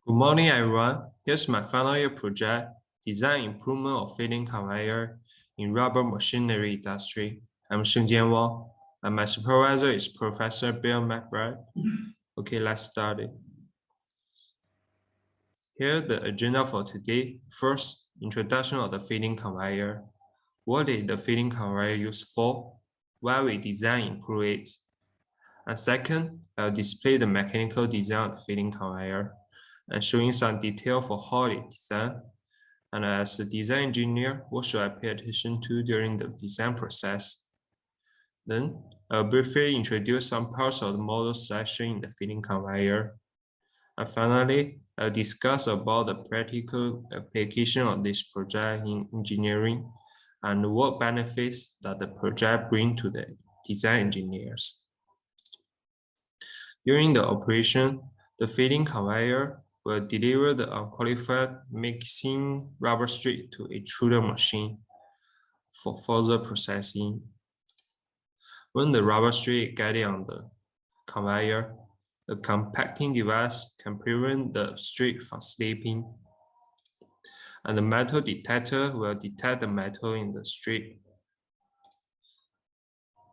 Good morning, everyone. Here's my final year project, Design Improvement of Feeding Conveyor in Rubber Machinery Industry. I'm Shengjian Wang, and my supervisor is Professor Bill McBride. Okay, let's start it. Here's the agenda for today. First, introduction of the feeding conveyor. What is the feeding conveyor used for? Why we design improve it? And second, I'll display the mechanical design of the feeding conveyor and showing some detail for how it's designed. And as a design engineer, what should I pay attention to during the design process? Then I'll briefly introduce some parts of the model selection in the feeding conveyor. And finally, I'll discuss about the practical application of this project in engineering and what benefits that the project brings to the design engineers. During the operation, the feeding conveyor will deliver the unqualified mixing rubber strip to a extruder machine for further processing. When the rubber strip gets on the conveyor, the compacting device can prevent the strip from slipping, and the metal detector will detect the metal in the strip.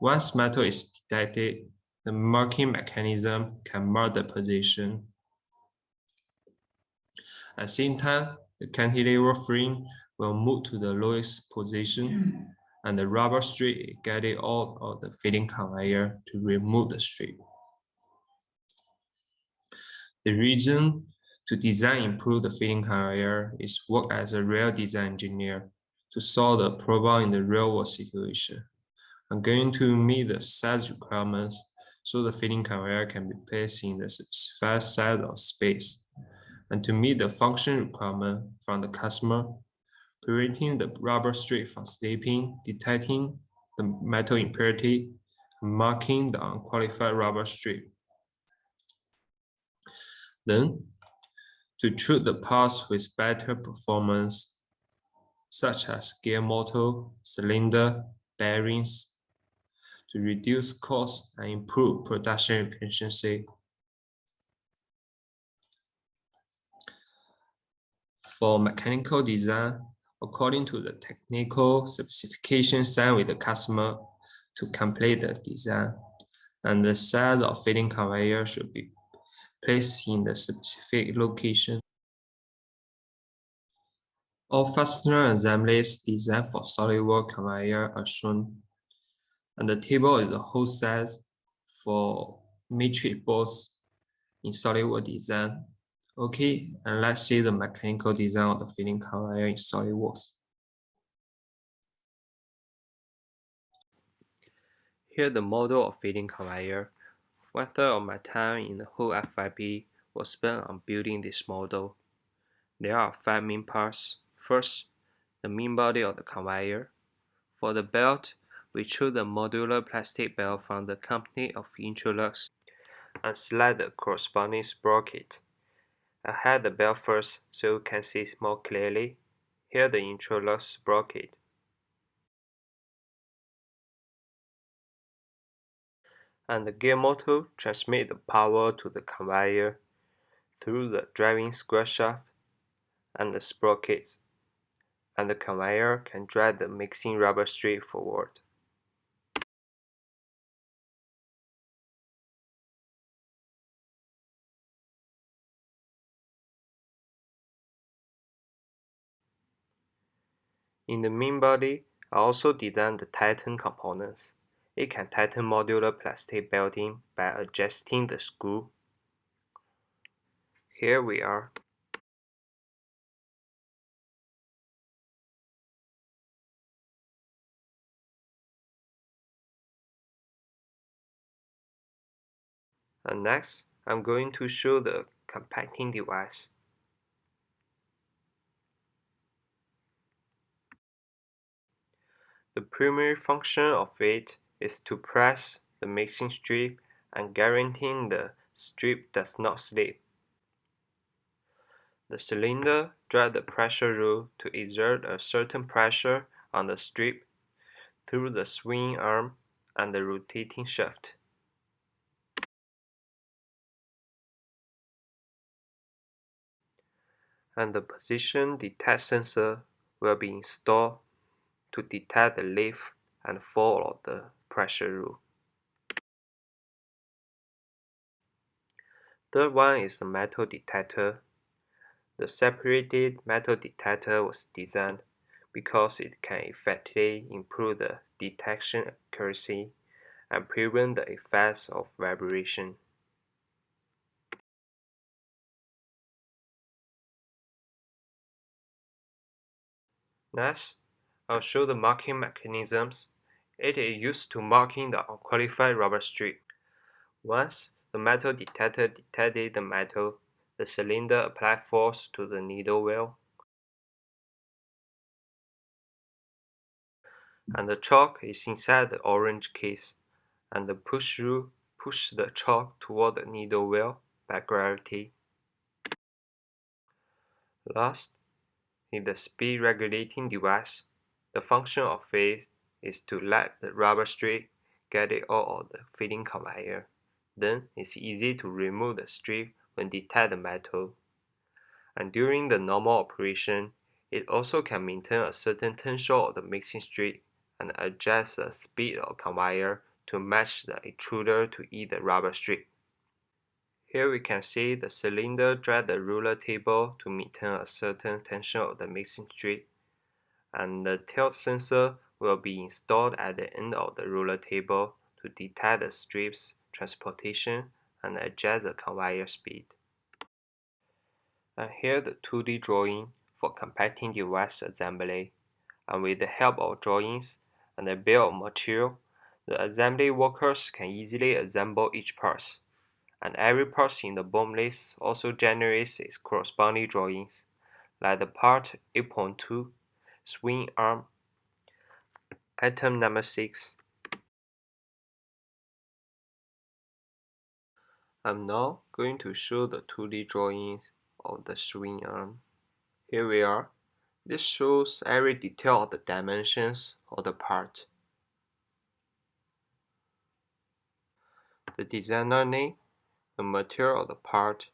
Once metal is detected, the marking mechanism can mark the position. At the same time, the cantilever frame will move to the lowest position, and the rubber strip gets out of the feeding conveyor to remove the strip. The reason to design improve the feeding conveyor is work as a real design engineer to solve the problem in the real world situation. I'm going to meet the size requirements so the feeding conveyor can be placed in the specified size of space, and to meet the function requirement from the customer, preventing the rubber strip from slipping, detecting the metal impurity, and marking the unqualified rubber strip. Then, to choose the parts with better performance, such as gear motor, cylinder, bearings, to reduce cost and improve production efficiency. For mechanical design, according to the technical specification signed with the customer to complete the design, and the size of feeding conveyor should be placed in the specific location. All fastener assemblies designed for SolidWorks conveyor are shown, and the table is the whole size for matrix bolts in SolidWorks design. Okay, and let's see the mechanical design of the feeding conveyor in SolidWorks. Here's the model of feeding conveyor. 1/3 of my time in the whole FYP was spent on building this model. There are 5 main parts. First, the main body of the conveyor. For the belt, we chose the modular plastic belt from the company of Introlux and select the corresponding sprocket. I had the belt first so you can see more clearly. Here the Introlux sprocket. And the gear motor transmits the power to the conveyor through the driving square shaft and the sprockets, and the conveyor can drag the mixing rubber strip forward. In the main body, I also designed the tighten components. It can tighten modular plastic belting by adjusting the screw. Here we are. And next, I'm going to show the compacting device. The primary function of it is to press the mixing strip and guaranteeing the strip does not slip. The cylinder drives the pressure rule to exert a certain pressure on the strip through the swing arm and the rotating shaft. and the position detect sensor will be installed to detect the lift and fall of the pressure rule. Third one is the metal detector. The separated metal detector was designed because it can effectively improve the detection accuracy and prevent the effects of vibration. Next, I'll show the marking mechanisms. It is used to marking the unqualified rubber strip. Once the metal detector detected the metal, the cylinder applied force to the needle well, and the chalk is inside the orange case, and the push rule pushes the chalk toward the needle well by gravity. Last, in the speed regulating device, the function of it is to let the rubber strip get it out of the feeding conveyor. Then it's easy to remove the strip when detect the metal. And during the normal operation, it also can maintain a certain tension of the mixing strip and adjust the speed of conveyor to match the extruder to eat the rubber strip. Here we can see the cylinder drag the ruler table to maintain a certain tension of the mixing strip, and the tilt sensor will be installed at the end of the ruler table to detect the strip's transportation and adjust the conveyor speed. And here the 2D drawing for compacting device assembly, and with the help of drawings and the bill of material, the assembly workers can easily assemble each part, and every part in the BOM list also generates its corresponding drawings, like the part 8.2, swing arm, item number 6. I'm now going to show the 2D drawings of the swing arm. Here we are. This shows every detail of the dimensions of the part. The designer name, the material of the part,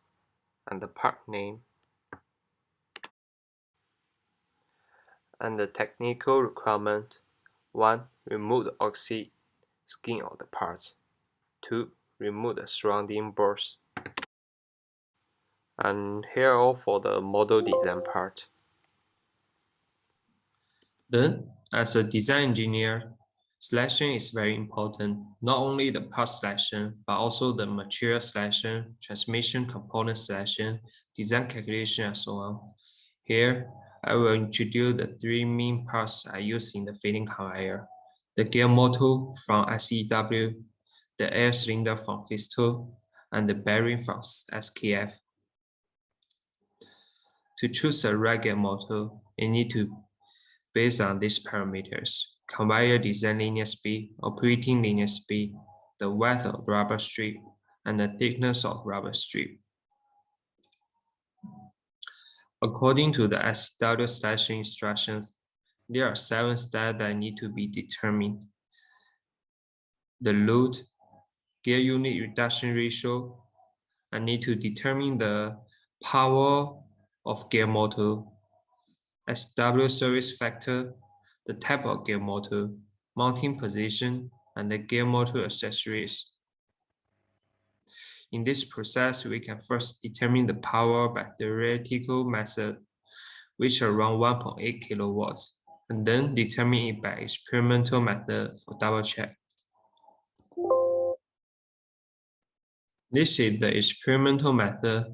and the part name, and the technical requirement. 1. Remove the oxide skin of the part. 2. Remove the surrounding burrs. And here are all for the model design part. Then, as a design engineer, selection is very important. Not only the part selection, but also the material selection, transmission component selection, design calculation, and so on. Here, I will introduce the three main parts I use in the feeding conveyor: the gear motor from SEW, the air cylinder from Fisto, and the bearing from SKF. To choose a right gear motor, you need to based on these parameters: conveyor design linear speed, operating linear speed, the width of rubber strip, and the thickness of rubber strip. According to the SW selection instructions, there are 7 steps that need to be determined: the load, gear unit reduction ratio. I need to determine the power of gear motor, SW service factor, the type of gear motor, mounting position, and the gear motor accessories. In this process, we can first determine the power by theoretical method, which are around 1.8 kilowatts, and then determine it by experimental method for double check. This is the experimental method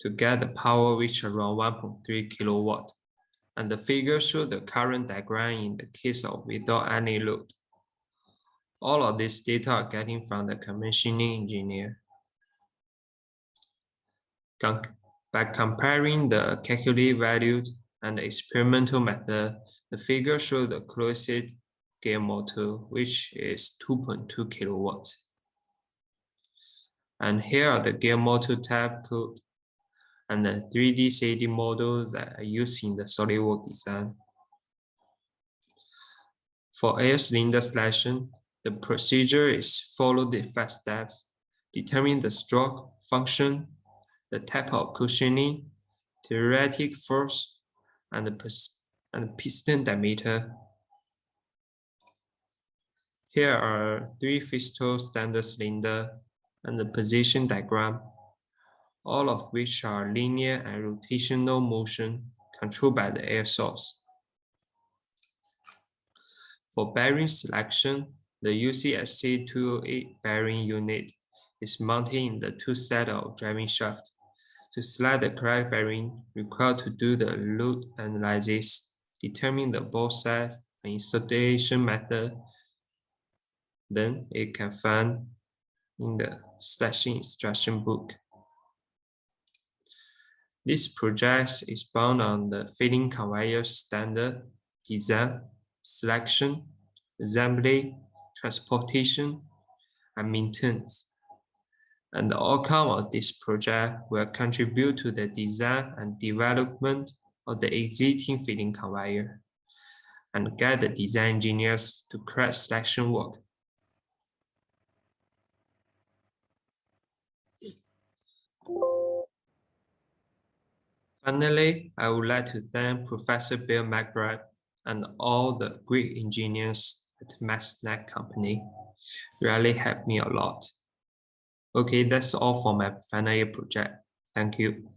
to get the power which is around 1.3 kilowatt, and the figure shows the current diagram in the case of without any load. All of this data are getting from the commissioning engineer. By comparing the calculated value and the experimental method, the figure shows the closest gear motor, which is 2.2 kilowatts. And here are the gear motor type code and the 3D CD model that are used in the SolidWorks design. For air cylinder selection, the procedure is follow the 5 steps: determine the stroke function, the type of cushioning, theoretic force, and the piston diameter. Here are 3 Festo standard cylinder and the position diagram, all of which are linear and rotational motion controlled by the air source. For bearing selection, the UCSC208 bearing unit is mounted in the 2 sets of driving shaft. To select the correct bearing, required to do the load analysis, determine the ball size and installation method. Then it can find in the selection instruction book. This project is bound on the feeding conveyor standard, design, selection, assembly, transportation, and maintenance. And the outcome of this project will contribute to the design and development of the existing feeding conveyor and guide the design engineers to correct selection work. Finally, I would like to thank Professor Bill McBride and all the great engineers at MaxNet Company. Really helped me a lot. Okay, that's all for my final year project. Thank you.